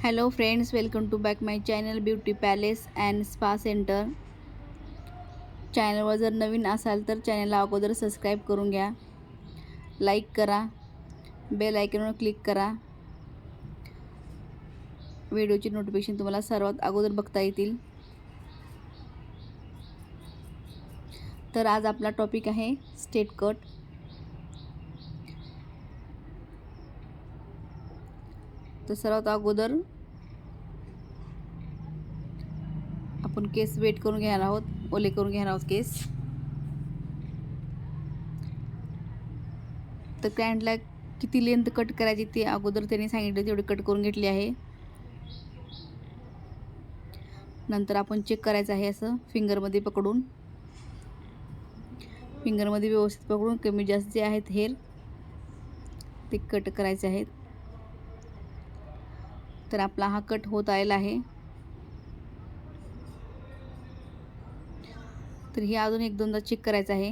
Hello friends, welcome to back my channel beauty palace and spa centre. चॅनलवर जर नवीन असाल तर चॅनलला अगोदर सबस्क्राईब करून घ्या, लाईक करा, बेल आयकॉनवर क्लिक करा. व्हिडिओची नोटिफिकेशन तुम्हाला सर्वात अगोदर बघता येतील. तर आज आपला टॉपिक आहे स्ट्रेट कट. तर सर्वात अगोदर आपण केस वेट करून घेणार आहोत, ओले करून घेणार आहोत केस. तर क्लायंटला किती लेंथ कट करायची ते अगोदर त्यांनी सांगितलं तेवढी कट करून घेतली आहे. नंतर आपण चेक करायचं आहे, असं फिंगरमध्ये पकडून, फिंगरमध्ये व्यवस्थित पकडून कमी जास्त जे आहेत हेअर ते कट करायचे आहेत. तर आपला हा कट होत आलेला आहे. तर हे अजून एक दोनदा चेक करायचं आहे,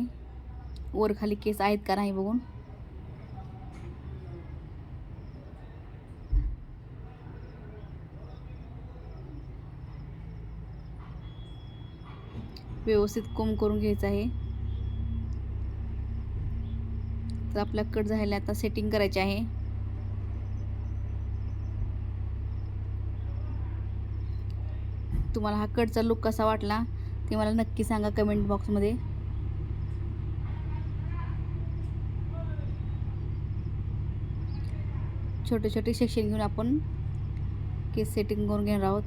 वर खाली केस आहेत का नाही बघून. व्यवस्थित कोंब करून घ्यायचं आहे. तर आपला कट झालेला आता सेटिंग करायचे आहे. तुम्हाला हा कटचा लुक कसा वाटला ते मला नक्की सांगा कमेंट बॉक्समध्ये. छोटे छोटे सेक्शन घेऊन आपण केस सेटिंग करून घेणार आहोत.